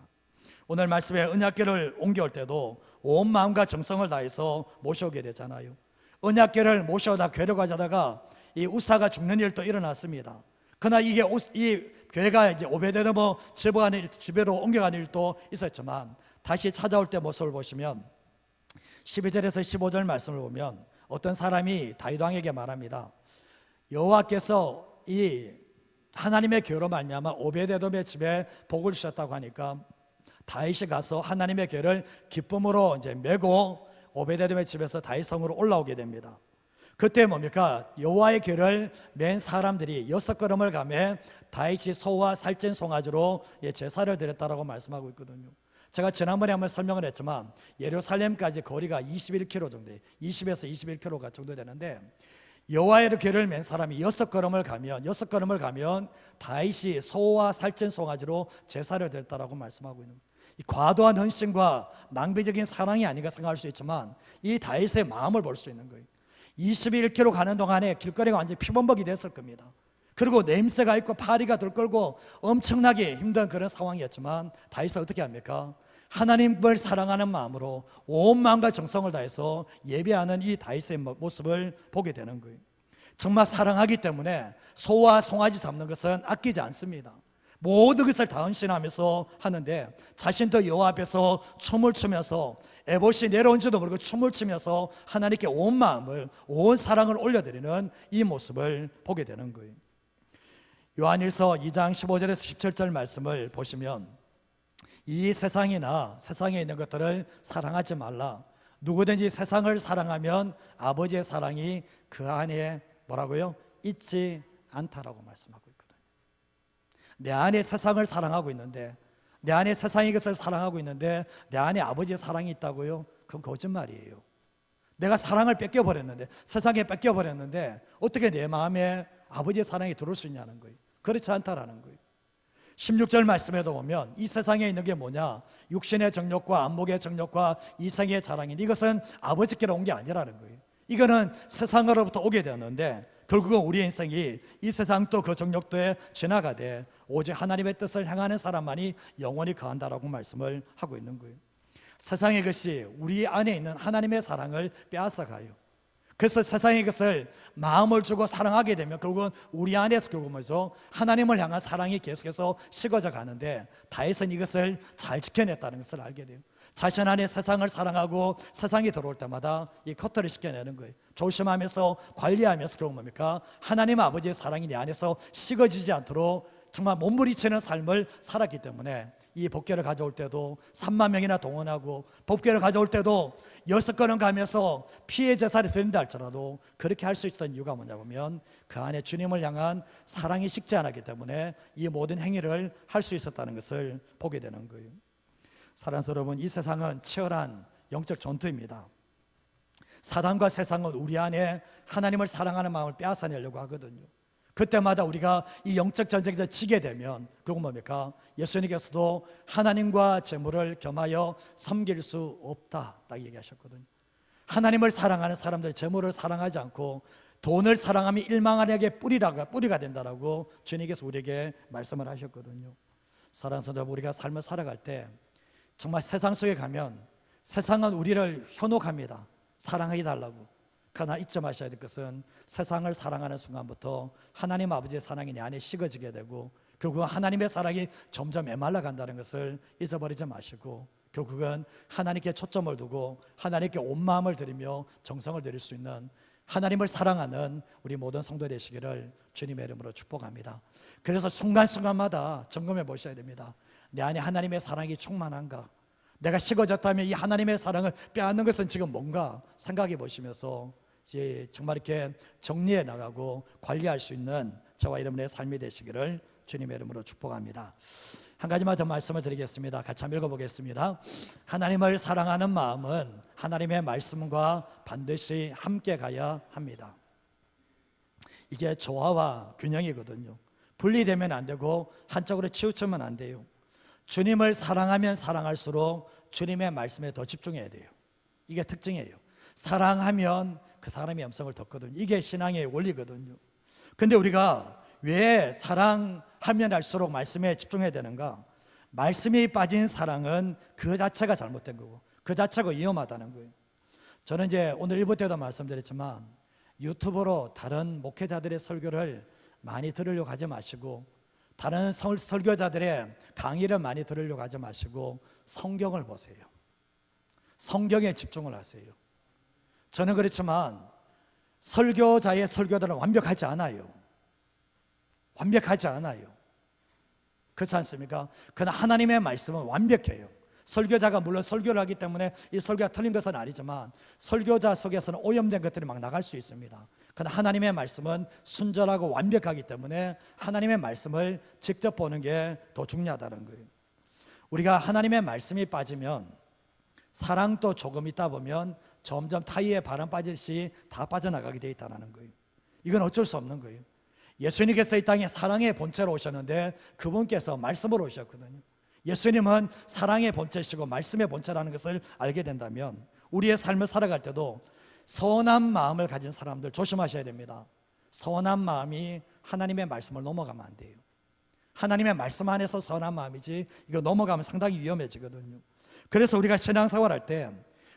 오늘 말씀에 언약궤를 옮겨올 때도 온 마음과 정성을 다해서 모셔오게 되잖아요. 언약궤를 모셔다 궤로 가져다가 이 우사가 죽는 일도 일어났습니다. 그러나 이 교회가 이제 오베데돔 집으로 옮겨가는 일도 있었지만 다시 찾아올 때 모습을 보시면 12절에서 15절 말씀을 보면 어떤 사람이 다윗 왕에게 말합니다. 여호와께서 이 하나님의 교회로 말미암아 오베데돔의 집에 복을 주셨다고 하니까 다윗이 가서 하나님의 교회를 기쁨으로 이제 메고 오베데돔의 집에서 다윗 성으로 올라오게 됩니다. 그때 뭡니까? 여호와의 궤를 맨 사람들이 6걸음을 가며 다윗이 소와 살찐 송아지로 제사를 드렸다라고 말씀하고 있거든요. 제가 지난번에 한번 설명을 했지만 예루살렘까지 거리가 21km 정도, 20에서 21km 정도 되는데, 여호와의 궤를 맨 사람이 6걸음을 가면 다윗이 소와 살찐 송아지로 제사를 드렸다라고 말씀하고 있는 거예요. 이 과도한 헌신과 낭비적인 사랑이 아닌가 생각할 수 있지만 이 다윗의 마음을 볼 수 있는 거예요. 21km 가는 동안에 길거리가 완전히 피범벅이 됐을 겁니다. 그리고 냄새가 있고 파리가 들끓고 엄청나게 힘든 그런 상황이었지만 다윗은 어떻게 합니까? 하나님을 사랑하는 마음으로 온 마음과 정성을 다해서 예배하는 이 다윗의 모습을 보게 되는 거예요. 정말 사랑하기 때문에 소와 송아지 잡는 것은 아끼지 않습니다. 모든 것을 다 헌신하면서 하는데, 자신도 여호와 앞에서 춤을 추면서 에봇이 내려온지도 모르고 춤을 추면서 하나님께 온 마음을, 온 사랑을 올려드리는 이 모습을 보게 되는 거예요. 요한일서 2장 15절에서 17절 말씀을 보시면, 이 세상이나 세상에 있는 것들을 사랑하지 말라. 누구든지 세상을 사랑하면 아버지의 사랑이 그 안에 뭐라고요? 있지 않다라고 말씀하고 있거든요. 내 안에 세상을 사랑하고 있는데, 내 안에 세상의 것을 사랑하고 있는데 내 안에 아버지의 사랑이 있다고요? 그건 거짓말이에요. 내가 사랑을 뺏겨버렸는데, 세상에 뺏겨버렸는데 어떻게 내 마음에 아버지의 사랑이 들어올 수 있냐는 거예요. 그렇지 않다라는 거예요. 16절 말씀에도 보면 이 세상에 있는 게 뭐냐? 육신의 정욕과 안목의 정욕과 이생의 자랑인, 이것은 아버지께로 온 게 아니라는 거예요. 이거는 세상으로부터 오게 되었는데 결국은 우리의 인생이 이 세상도 그 정욕도에 지나가되 오직 하나님의 뜻을 향하는 사람만이 영원히 거한다라고 말씀을 하고 있는 거예요. 세상의 것이 우리 안에 있는 하나님의 사랑을 빼앗아가요. 그래서 세상의 것을 마음을 주고 사랑하게 되면 결국은 우리 안에서 결국 뭐죠? 하나님을 향한 사랑이 계속해서 식어져 가는데, 다윗은 이것을 잘 지켜냈다는 것을 알게 돼요. 자신 안에 세상을 사랑하고 세상이 들어올 때마다 이 커트를 시켜내는 거예요. 조심하면서 관리하면서 결국 뭡니까? 하나님 아버지의 사랑이 내 안에서 식어지지 않도록 정말 몸부림치는 삶을 살았기 때문에 이 법궤를 가져올 때도 3만 명이나 동원하고, 법궤를 가져올 때도 6건은 가면서 피해 제사를 드린다 할지라도 그렇게 할 수 있었던 이유가 뭐냐면 그 안에 주님을 향한 사랑이 식지 않았기 때문에 이 모든 행위를 할 수 있었다는 것을 보게 되는 거예요. 사랑하는 여러분, 이 세상은 치열한 영적 전투입니다. 사단과 세상은 우리 안에 하나님을 사랑하는 마음을 빼앗아내려고 하거든요. 그때마다 우리가 이 영적 전쟁에서 지게 되면 결국 뭡니까? 예수님께서도 하나님과 재물을 겸하여 섬길 수 없다 딱 얘기하셨거든요. 하나님을 사랑하는 사람들 재물을 사랑하지 않고 돈을 사랑하면 일망하게 뿌리가 된다라고 주님께서 우리에게 말씀을 하셨거든요. 사랑하는 여러분, 우리가 삶을 살아갈 때 정말 세상 속에 가면 세상은 우리를 현혹합니다. 사랑하게 달라고. 그러나 잊지 마셔야 될 것은 세상을 사랑하는 순간부터 하나님 아버지의 사랑이 내 안에 식어지게 되고 결국은 하나님의 사랑이 점점 메말라 간다는 것을 잊어버리지 마시고, 결국은 하나님께 초점을 두고 하나님께 온 마음을 드리며 정성을 드릴 수 있는 하나님을 사랑하는 우리 모든 성도 되시기를 주님의 이름으로 축복합니다. 그래서 순간순간마다 점검해 보셔야 됩니다. 내 안에 하나님의 사랑이 충만한가? 내가 식어졌다면 이 하나님의 사랑을 빼앗는 것은 지금 뭔가 생각해 보시면서 이제 정말 이렇게 정리해 나가고 관리할 수 있는 저와 여러분의 삶이 되시기를 주님의 이름으로 축복합니다. 한 가지만 더 말씀을 드리겠습니다. 같이 한번 읽어보겠습니다. 하나님을 사랑하는 마음은 하나님의 말씀과 반드시 함께 가야 합니다. 이게 조화와 균형이거든요. 분리되면 안 되고 한쪽으로 치우치면 안 돼요. 주님을 사랑하면 사랑할수록 주님의 말씀에 더 집중해야 돼요. 이게 특징이에요. 사랑하면 그 사람의 음성을 듣거든요. 이게 신앙의 원리거든요. 근데 우리가 왜 사랑하면 할수록 말씀에 집중해야 되는가? 말씀이 빠진 사랑은 그 자체가 잘못된 거고 그 자체가 위험하다는 거예요. 저는 이제 오늘 1부 때도 말씀드렸지만 유튜브로 다른 목회자들의 설교를 많이 들으려고 하지 마시고, 다른 설교자들의 강의를 많이 들으려고 하지 마시고 성경을 보세요. 성경에 집중을 하세요. 저는 그렇지만 설교자의 설교들은 완벽하지 않아요. 완벽하지 않아요. 그렇지 않습니까? 그러나 하나님의 말씀은 완벽해요. 설교자가 물론 설교를 하기 때문에 이 설교가 틀린 것은 아니지만 설교자 속에서는 오염된 것들이 막 나갈 수 있습니다. 그러나 하나님의 말씀은 순전하고 완벽하기 때문에 하나님의 말씀을 직접 보는 게 더 중요하다는 거예요. 우리가 하나님의 말씀이 빠지면 사랑도 조금 있다 보면 점점 타이에 바람 빠지듯이 다 빠져나가게 돼 있다는 거예요. 이건 어쩔 수 없는 거예요. 예수님께서 이 땅에 사랑의 본체로 오셨는데 그분께서 말씀으로 오셨거든요. 예수님은 사랑의 본체시고 말씀의 본체라는 것을 알게 된다면 우리의 삶을 살아갈 때도 선한 마음을 가진 사람들 조심하셔야 됩니다. 선한 마음이 하나님의 말씀을 넘어가면 안 돼요. 하나님의 말씀 안에서 선한 마음이지 이거 넘어가면 상당히 위험해지거든요. 그래서 우리가 신앙생활 할 때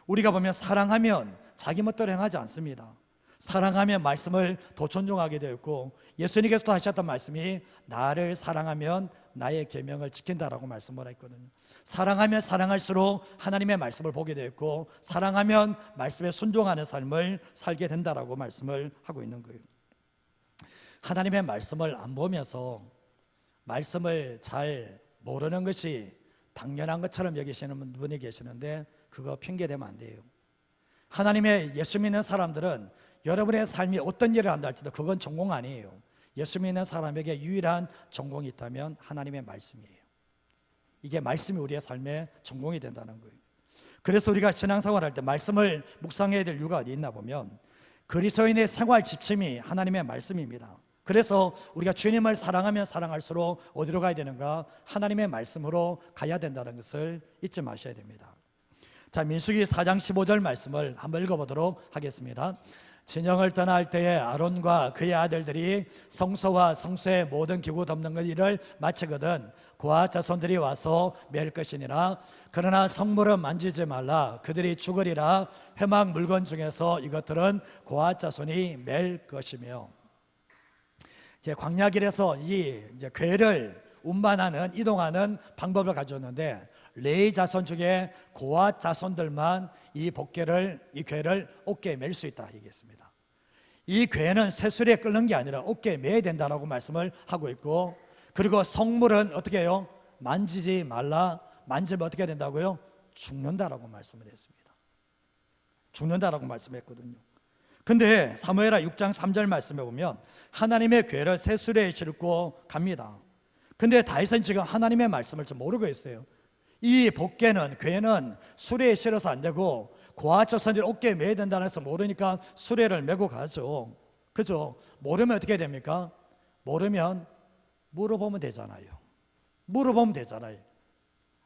우리가 보면 사랑하면 자기 멋대로 행하지 않습니다. 사랑하면 말씀을 더 존중하게 되었고 예수님께서 또 하셨던 말씀이 나를 사랑하면 나의 계명을 지킨다라고 말씀을 했거든요. 사랑하면 사랑할수록 하나님의 말씀을 보게 되었고 사랑하면 말씀에 순종하는 삶을 살게 된다라고 말씀을 하고 있는 거예요. 하나님의 말씀을 안 보면서 말씀을 잘 모르는 것이 당연한 것처럼 여기시는 분이 계시는데 그거 핑계대면 안 돼요. 하나님의 예수 믿는 사람들은 여러분의 삶이 어떤 일을 한다 할지라도 그건 전공 아니에요. 예수 믿는 사람에게 유일한 전공이 있다면 하나님의 말씀이에요. 이게 말씀이 우리의 삶의 전공이 된다는 거예요. 그래서 우리가 신앙생활 할 때 말씀을 묵상해야 될 이유가 어디 있나 보면 그리스도인의 생활 지침이 하나님의 말씀입니다. 그래서 우리가 주님을 사랑하면 사랑할수록 어디로 가야 되는가? 하나님의 말씀으로 가야 된다는 것을 잊지 마셔야 됩니다. 자, 민수기 4장 15절 말씀을 한번 읽어보도록 하겠습니다. 진영을 떠날 때에 아론과 그의 아들들이 성소와 성소의 모든 기구 덮는 일을 마치거든 그와 자손들이 와서 맬 것이니라. 그러나 성물은 만지지 말라. 그들이 죽으리라. 회막 물건 중에서 이것들은 그와 자손이 맬 것이며. 이제 광야길에서 이제 궤를 운반하는 이동하는 방법을 가져왔는데 레위 자손 중에 고앗 자손들만 이 궤를 어깨에 맬 수 있다 얘기했습니다. 이 궤는 새수레에 끓는 게 아니라 어깨에 매야 된다라고 말씀을 하고 있고 그리고 성물은 어떻게 해요? 만지지 말라. 만지면 어떻게 된다고요? 죽는다라고 말씀을 했습니다. 죽는다라고 말씀했거든요. 근데 사무엘하 6장 3절 말씀에 보면 하나님의 궤를 새수레에 싣고 갑니다. 근데 다윗은 지금 하나님의 말씀을 좀 모르고 있어요. 이 궤는 수레에 실어서 안 되고 고앗 자손들이 어깨에 매야 된다는 해서 모르니까 수레를 메고 가죠. 그죠? 모르면 어떻게 됩니까? 모르면 물어보면 되잖아요.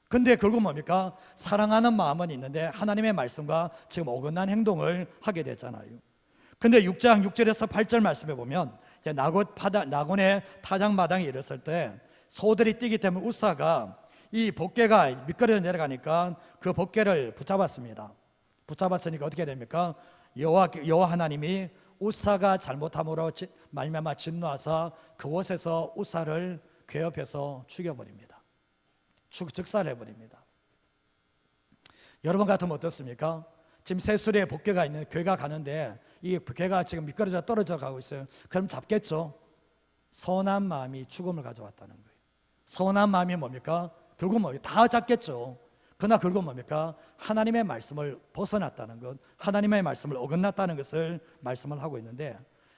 근데 결국 뭡니까? 사랑하는 마음은 있는데 하나님의 말씀과 지금 어긋난 행동을 하게 되잖아요. 근데 6장 6절에서 8절 말씀에 보면 이제 나곤의 타작마당에 이르렀을 때 소들이 뛰기 때문에 우사가 이 봇궤가 미끄러져 내려가니까 그 봇궤를 붙잡았습니다. 붙잡았으니까 어떻게 됩니까? 여호와 하나님이 우사가 잘못함으로 말미암아 진노하사 그곳에서 우사를 궤 옆에서 죽여버립니다. 즉살해버립니다. 여러분 같으면 어떻습니까? 지금 새수레에 봇궤가 있는 궤가 가는데 이 궤가 지금 미끄러져 떨어져 가고 있어요. 그럼 잡겠죠? 선한 마음이 죽음을 가져왔다는 거예요. 선한 마음이 뭡니까? 결국 다 잡겠죠. 그러나 결국 뭡니까? 하나님의 말씀을 벗어났다는 것, 하나님의 말씀을 어긋났다는 것을 말씀을 하고 있는데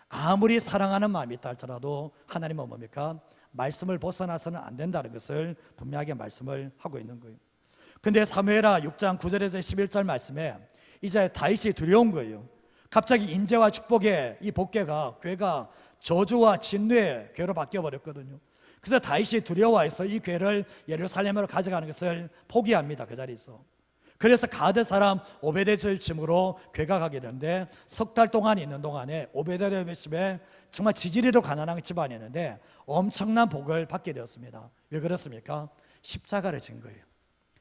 아무리 사랑하는 마음이 있다 할지라도 하나님은 뭡니까? 말씀을 벗어나서는 안 된다는 것을 분명하게 말씀을 하고 있는 거예요. 근데 사무엘하 6장 9절에서 11절 말씀에 이제 다윗이 두려운 거예요. 갑자기 임재와 축복의 이 궤가 저주와 진노의 궤로 바뀌어버렸거든요. 그래서 다윗이 두려워해서 이 궤를 예루살렘으로 가져가는 것을 포기합니다. 그 자리에서. 그래서 가드 사람 오베데도의 집으로 궤가 가게 되는데 석 달 동안 있는 동안에 오베데도의 집에 정말 지지리도 가난한 집안이었는데 엄청난 복을 받게 되었습니다. 왜 그렇습니까? 십자가를 진 거예요.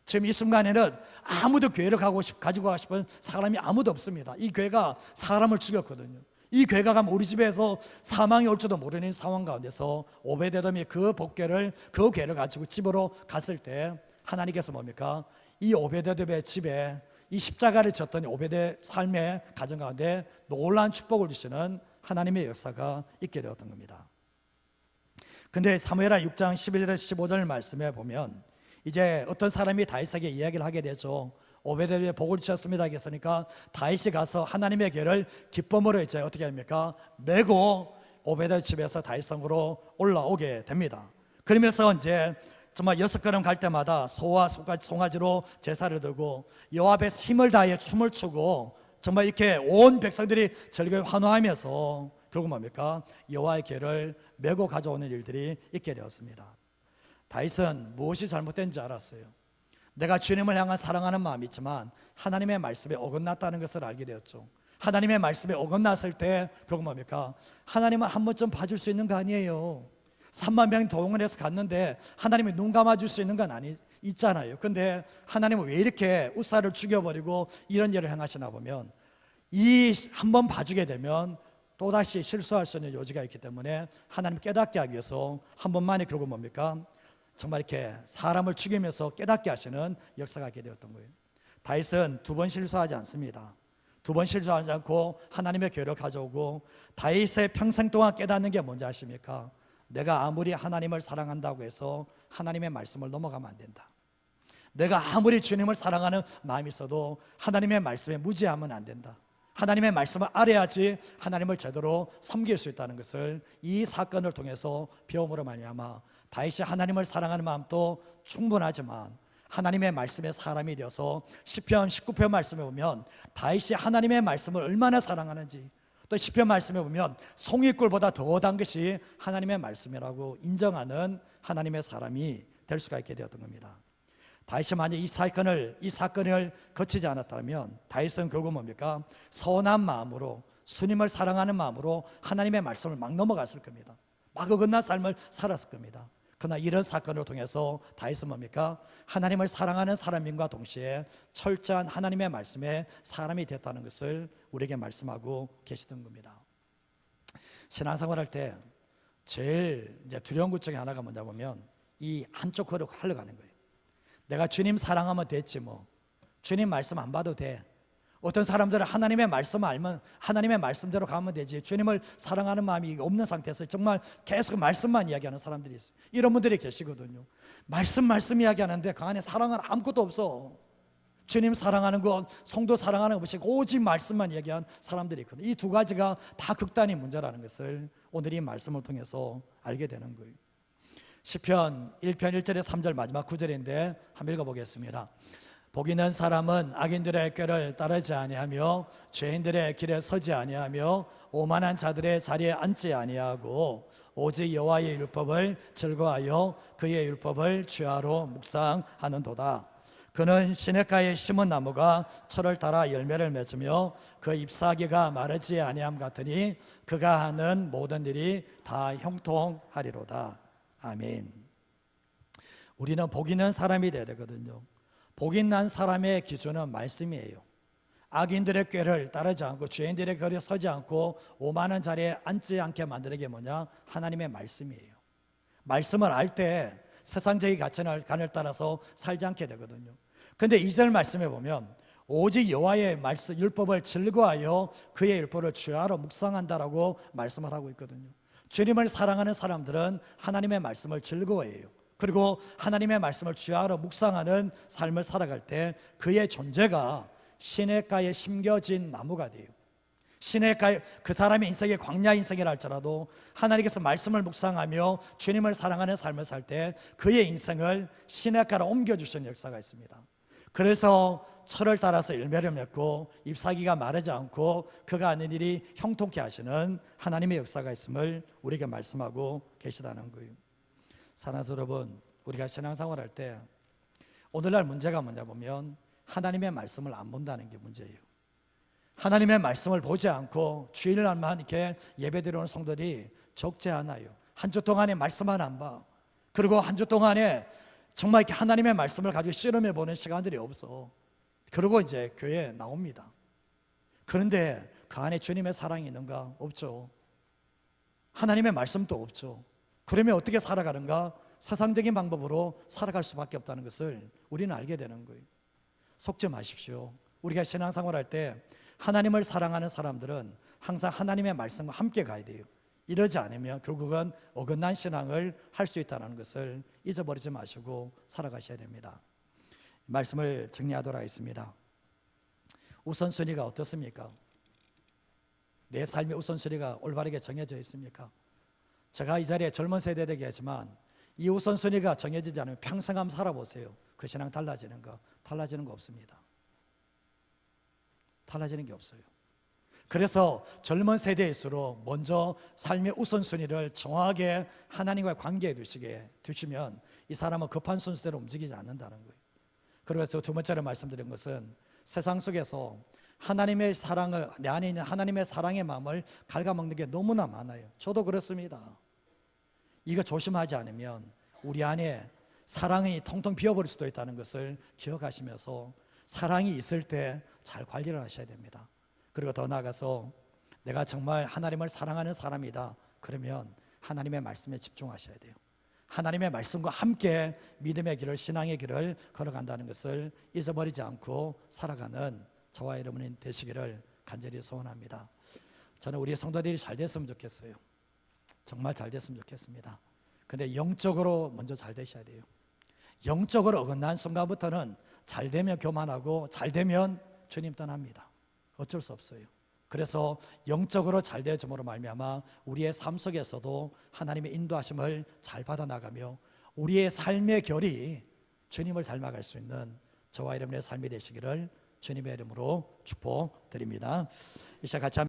지금 이 순간에는 아무도 궤를 가지고 가고 싶은 사람이 아무도 없습니다. 이 궤가 사람을 죽였거든요. 이 궤가 가면 우리 집에서 사망이 올지도 모르는 상황 가운데서 오베데돔이 그 궤를 가지고 집으로 갔을 때 하나님께서 뭡니까? 이 오베데돔의 집에 이 십자가를 졌던 오베데 삶의 가정 가운데 놀라운 축복을 주시는 하나님의 역사가 있게 되었던 겁니다. 근데 사무엘하 6장 11절에서 15절 말씀에 보면 이제 어떤 사람이 다윗에게 이야기를 하게 되죠. 오베델의 복을 주셨습니다 했으니까 다윗이 가서 하나님의 궤를 기쁨으로 이제 어떻게 합니까? 메고 오베델 집에서 다윗 성으로 올라오게 됩니다. 그러면서 이제 정말 6걸음 갈 때마다 소와 송아지로 제사를 드고 여호와 앞에서 힘을 다해 춤을 추고 정말 이렇게 온 백성들이 즐거이 환호하면서 결국 뭡니까? 여호와의 궤를 메고 가져오는 일들이 있게 되었습니다. 다윗은 무엇이 잘못된지 알았어요. 내가 주님을 향한 사랑하는 마음이 있지만 하나님의 말씀에 어긋났다는 것을 알게 되었죠. 하나님의 말씀에 어긋났을 때 결국 뭡니까? 하나님은 한 번쯤 봐줄 수 있는 거 아니에요. 3만 명이 동원해서 갔는데 하나님이 눈 감아줄 수 있는 건 있잖아요. 근데 하나님은 왜 이렇게 우사를 죽여버리고 이런 일을 행하시나 보면 이 한 번 봐주게 되면 또다시 실수할 수 있는 여지가 있기 때문에 하나님 깨닫게 하기 위해서 한 번만에 결국 뭡니까? 정말 이렇게 사람을 죽이면서 깨닫게 하시는 역사가 있게 되었던 거예요. 다윗은 2번 실수하지 않습니다. 2번 실수하지 않고 하나님의 궤를 가져오고 다윗의 평생 동안 깨닫는 게 뭔지 아십니까? 내가 아무리 하나님을 사랑한다고 해서 하나님의 말씀을 넘어가면 안 된다. 내가 아무리 주님을 사랑하는 마음이 있어도 하나님의 말씀에 무지하면 안 된다. 하나님의 말씀을 알아야지 하나님을 제대로 섬길 수 있다는 것을 이 사건을 통해서 배움으로 말미암아 다윗이 하나님을 사랑하는 마음도 충분하지만 하나님의 말씀에 사람이 되어서 시편 19편 말씀에 보면 다윗이 하나님의 말씀을 얼마나 사랑하는지, 또 시편 말씀에 보면 송이꿀보다 더 단 것이 하나님의 말씀이라고 인정하는 하나님의 사람이 될 수가 있게 되었던 겁니다. 다윗이 만약 이 사건을 거치지 않았다면 다윗은 결국 뭡니까? 선한 마음으로, 주님을 사랑하는 마음으로 하나님의 말씀을 막 넘어갔을 겁니다. 막 어긋난 삶을 살았을 겁니다. 그러나 이런 사건을 통해서 다윗은 뭡니까? 하나님을 사랑하는 사람임과 동시에 철저한 하나님의 말씀에 사람이 됐다는 것을 우리에게 말씀하고 계시던 겁니다. 신앙생활할 때 제일 이제 두려운 것 중에 하나가 뭐냐 보면 이 한쪽 허리로 흘러가는 거예요. 내가 주님 사랑하면 됐지 뭐. 주님 말씀 안 봐도 돼. 어떤 사람들은 하나님의 말씀을 알면 하나님의 말씀대로 가면 되지. 주님을 사랑하는 마음이 없는 상태에서 정말 계속 말씀만 이야기하는 사람들이 있어요. 이런 분들이 계시거든요. 말씀 이야기하는데 그 안에 사랑은 아무것도 없어. 주님 사랑하는 것, 성도 사랑하는 것이 오직 말씀만 이야기한 사람들이 있거든요. 이 두 가지가 다 극단의 문제라는 것을 오늘 이 말씀을 통해서 알게 되는 거예요. 시편 1편 1절에 3절 마지막 구절인데 한번 읽어보겠습니다. 복 있는 사람은 악인들의 꾀를 따르지 아니하며 죄인들의 길에 서지 아니하며 오만한 자들의 자리에 앉지 아니하고 오직 여호와의 율법을 즐거워하여 그의 율법을 주야로 묵상하는도다. 그는 시냇가에 심은 나무가 철을 따라 열매를 맺으며 그 잎사귀가 마르지 아니함 같으니 그가 하는 모든 일이 다 형통하리로다. 아멘. 우리는 복 있는 사람이 되어야 되거든요. 복 있는 사람의 기준은 말씀이에요. 악인들의 꾀를 따르지 않고 죄인들의 거리에 서지 않고 오만한 자리에 앉지 않게 만드는 게 뭐냐? 하나님의 말씀이에요. 말씀을 알 때 세상적인 가치관을 따라서 살지 않게 되거든요. 근데 2절 말씀에 보면 오직 여호와의 말씀 율법을 즐거워하여 그의 율법을 주야로 묵상한다라고 말씀을 하고 있거든요. 주님을 사랑하는 사람들은 하나님의 말씀을 즐거워해요. 그리고 하나님의 말씀을 주야로 묵상하는 삶을 살아갈 때 그의 존재가 시냇가에 심겨진 나무가 돼요. 시냇가에 그 사람의 인생이 광야 인생이라 할지라도 하나님께서 말씀을 묵상하며 주님을 사랑하는 삶을 살 때 그의 인생을 시냇가로 옮겨주시는 역사가 있습니다. 그래서 철을 따라서 열매를 맺고 잎사귀가 마르지 않고 그가 하는 일이 형통케 하시는 하나님의 역사가 있음을 우리에게 말씀하고 계시다는 거예요. 사랑하는 여러분, 우리가 신앙생활할 때 오늘날 문제가 뭐냐 보면 하나님의 말씀을 안 본다는 게 문제예요. 하나님의 말씀을 보지 않고 주일날만 이렇게 예배드리는 성도들이 적지 않아요. 한 주 동안에 말씀 하나 안 봐. 그리고 한 주 동안에 정말 이렇게 하나님의 말씀을 가지고 씨름해 보는 시간들이 없어. 그리고 이제 교회에 나옵니다. 그런데 그 안에 주님의 사랑이 있는가? 없죠. 하나님의 말씀도 없죠. 그러면 어떻게 살아가는가? 세상적인 방법으로 살아갈 수밖에 없다는 것을 우리는 알게 되는 거예요. 속지 마십시오. 우리가 신앙생활할 때 하나님을 사랑하는 사람들은 항상 하나님의 말씀과 함께 가야 돼요. 이러지 않으면 결국은 어긋난 신앙을 할 수 있다는 것을 잊어버리지 마시고 살아가셔야 됩니다. 말씀을 정리하도록 하겠습니다. 우선순위가 어떻습니까? 내 삶의 우선순위가 올바르게 정해져 있습니까? 제가 이 자리에 젊은 세대에 얘기하지만 이 우선순위가 정해지지 않으면 평생 한번 살아보세요. 그 신앙 달라지는 거 없습니다. 달라지는 게 없어요. 그래서 젊은 세대일수록 먼저 삶의 우선순위를 정확하게 하나님과의 관계에 두시면 이 사람은 급한 순서대로 움직이지 않는다는 거예요. 그래서 두 번째로 말씀드린 것은 세상 속에서 하나님의 사랑을, 내 안에 있는 하나님의 사랑의 마음을 갉아먹는 게 너무나 많아요. 저도 그렇습니다. 이거 조심하지 않으면 우리 안에 사랑이 통통 비어버릴 수도 있다는 것을 기억하시면서 사랑이 있을 때 잘 관리를 하셔야 됩니다. 그리고 더 나아가서 내가 정말 하나님을 사랑하는 사람이다. 그러면 하나님의 말씀에 집중하셔야 돼요. 하나님의 말씀과 함께 믿음의 길을, 신앙의 길을 걸어간다는 것을 잊어버리지 않고 살아가는 저와 여러분이 되시기를 간절히 소원합니다. 저는 우리 성도들이 잘 됐으면 좋겠어요. 정말 잘 됐으면 좋겠습니다. 근데 영적으로 먼저 잘 되셔야 돼요. 영적으로 어긋난 순간부터는 잘 되면 교만하고 잘 되면 주님 떠납니다. 어쩔 수 없어요. 그래서 영적으로 잘 되어짐으로 말미암아 우리의 삶 속에서도 하나님의 인도하심을 잘 받아나가며 우리의 삶의 결이 주님을 닮아갈 수 있는 저와 여러분의 삶이 되시기를 주님의 이름으로 축복드립니다. 이 시간 같이